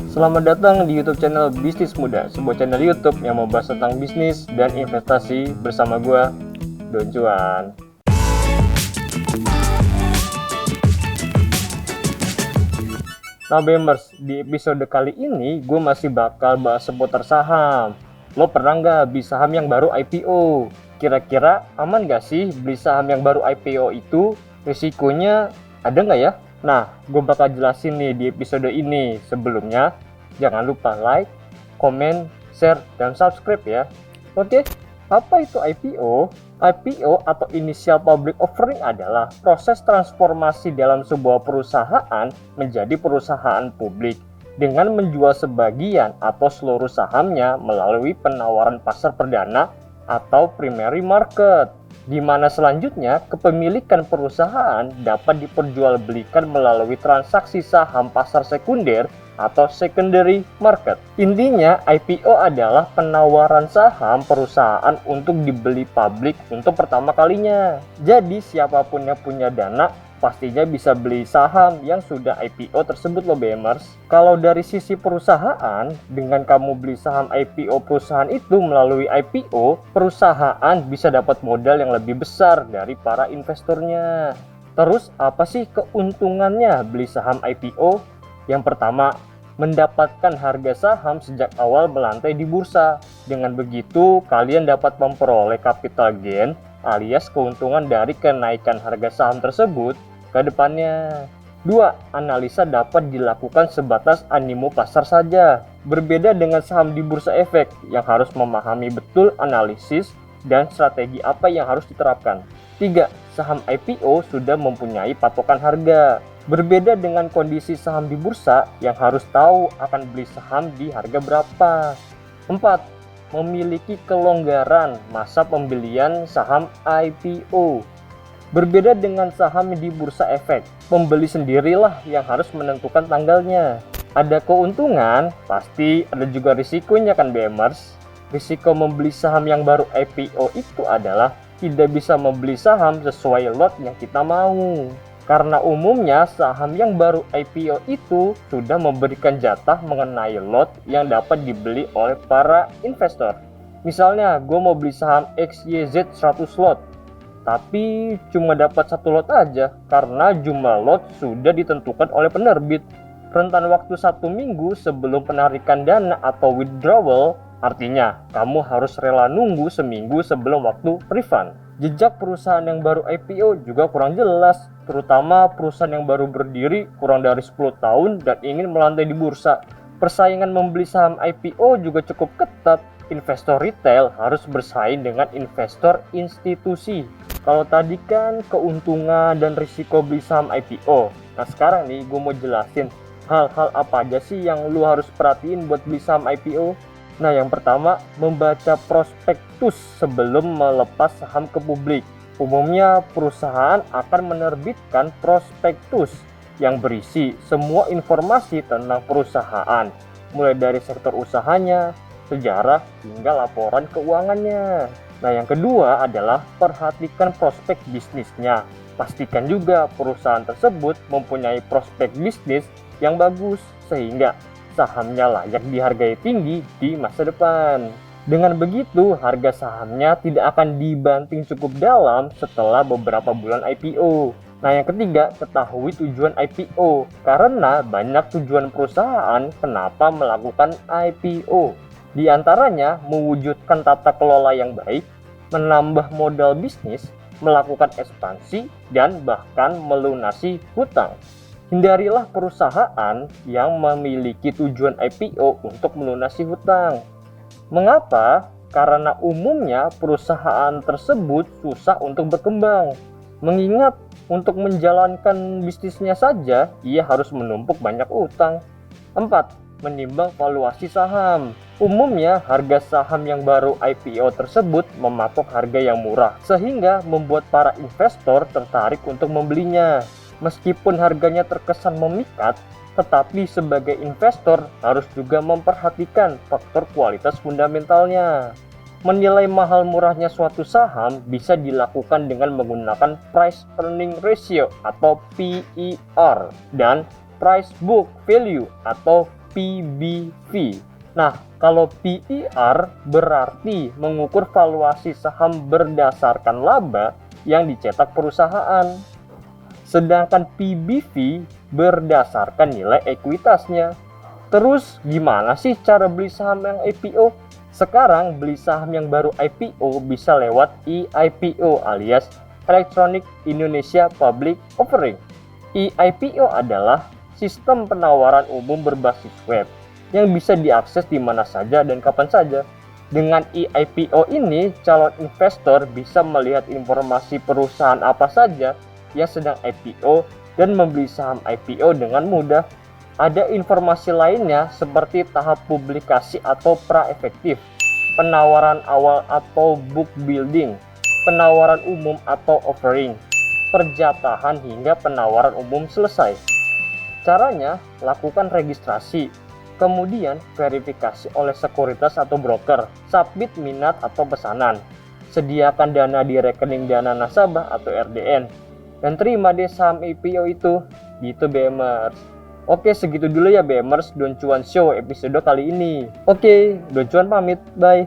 Selamat datang di YouTube channel Bisnis Muda, sebuah channel YouTube yang membahas tentang bisnis dan investasi bersama gue, Don Juan. Nah, Bemers, di episode kali ini gue masih bakal bahas seputar saham. Lo pernah nggak beli saham yang baru IPO? Kira-kira aman nggak sih beli saham yang baru IPO itu? Risikonya ada nggak ya? Nah, gue bakal jelasin nih di episode ini. Sebelumnya, jangan lupa like, komen, share, dan subscribe ya. Oke, apa itu IPO? IPO atau Initial Public Offering adalah proses transformasi dalam sebuah perusahaan menjadi perusahaan publik dengan menjual sebagian atau seluruh sahamnya melalui penawaran pasar perdana atau primary market, di mana selanjutnya kepemilikan perusahaan dapat diperjualbelikan melalui transaksi saham pasar sekunder atau secondary market. Intinya, IPO adalah penawaran saham perusahaan untuk dibeli publik untuk pertama kalinya. Jadi, siapapun yang punya dana pastinya bisa beli saham yang sudah IPO tersebut loh, Bemers. Kalau dari sisi perusahaan, dengan kamu beli saham IPO perusahaan itu melalui IPO, perusahaan bisa dapat modal yang lebih besar dari para investornya. Terus, apa sih keuntungannya beli saham IPO? Yang pertama, mendapatkan harga saham sejak awal melantai di bursa. Dengan begitu, kalian dapat memperoleh capital gain alias keuntungan dari kenaikan harga saham tersebut ke depannya. 2. Analisa dapat dilakukan sebatas animo pasar saja. Berbeda dengan saham di bursa efek yang harus memahami betul analisis dan strategi apa yang harus diterapkan. 3. Saham IPO sudah mempunyai patokan harga. Berbeda dengan kondisi saham di bursa yang harus tahu akan beli saham di harga berapa. 4. Memiliki kelonggaran masa pembelian saham IPO. Berbeda dengan saham di bursa efek, pembeli sendirilah yang harus menentukan tanggalnya. Ada keuntungan, pasti ada juga risikonya kan, Bemers. Risiko membeli saham yang baru IPO itu adalah tidak bisa membeli saham sesuai lot yang kita mau. Karena umumnya saham yang baru IPO itu sudah memberikan jatah mengenai lot yang dapat dibeli oleh para investor. Misalnya, gue mau beli saham XYZ 100 lot, tapi cuma dapat 1 lot aja karena jumlah lot sudah ditentukan oleh penerbit. Rentan waktu 1 minggu sebelum penarikan dana atau withdrawal, artinya kamu harus rela nunggu seminggu sebelum waktu refund. Jejak perusahaan yang baru IPO juga kurang jelas, terutama perusahaan yang baru berdiri kurang dari 10 tahun dan ingin melantai di bursa. Persaingan membeli saham IPO juga cukup ketat. Investor retail harus bersaing dengan investor institusi. Kalau tadi kan keuntungan dan risiko beli saham IPO. Nah, sekarang nih gue mau jelasin hal-hal apa aja sih yang lu harus perhatiin buat beli saham IPO. Nah, yang pertama, membaca prospektus sebelum melepas saham ke publik. Umumnya, perusahaan akan menerbitkan prospektus yang berisi semua informasi tentang perusahaan, mulai dari sektor usahanya, sejarah, hingga laporan keuangannya. Nah, yang kedua adalah perhatikan prospek bisnisnya. Pastikan juga perusahaan tersebut mempunyai prospek bisnis yang bagus, sehingga sahamnya layak dihargai tinggi di masa depan. Dengan begitu, harga sahamnya tidak akan dibanting cukup dalam setelah beberapa bulan IPO. Nah, yang ketiga, ketahui tujuan IPO. Karena banyak tujuan perusahaan kenapa melakukan IPO. Di antaranya, mewujudkan tata kelola yang baik, menambah modal bisnis, melakukan ekspansi, dan bahkan melunasi hutang. Hindarilah perusahaan yang memiliki tujuan IPO untuk melunasi hutang. Mengapa? Karena umumnya perusahaan tersebut susah untuk berkembang. Mengingat untuk menjalankan bisnisnya saja, ia harus menumpuk banyak utang. 4. Menimbang valuasi saham. Umumnya harga saham yang baru IPO tersebut mematok harga yang murah, sehingga membuat para investor tertarik untuk membelinya. Meskipun harganya terkesan memikat, tetapi sebagai investor harus juga memperhatikan faktor kualitas fundamentalnya. Menilai mahal murahnya suatu saham bisa dilakukan dengan menggunakan price earning ratio atau PER dan price book value atau PBV. Nah, kalau PER berarti mengukur valuasi saham berdasarkan laba yang dicetak perusahaan. Sedangkan PBV berdasarkan nilai ekuitasnya. Terus gimana sih cara beli saham yang IPO? Sekarang beli saham yang baru IPO bisa lewat eIPO alias Electronic Indonesia Public Offering. eIPO adalah sistem penawaran umum berbasis web yang bisa diakses di mana saja dan kapan saja. Dengan eIPO ini, calon investor bisa melihat informasi perusahaan apa saja yang sedang IPO dan membeli saham IPO dengan mudah. Ada informasi lainnya seperti tahap publikasi atau pra-efektif, penawaran awal atau book building, penawaran umum atau offering, perjatahan hingga penawaran umum selesai. Caranya, lakukan registrasi, kemudian verifikasi oleh sekuritas atau broker, submit minat atau pesanan, sediakan dana di rekening dana nasabah atau RDN, dan terima deh saham IPO itu. Gitu BMers. Oke, segitu dulu ya BMers Don Cuan Show episode kali ini. Oke, Don Cuan pamit, bye.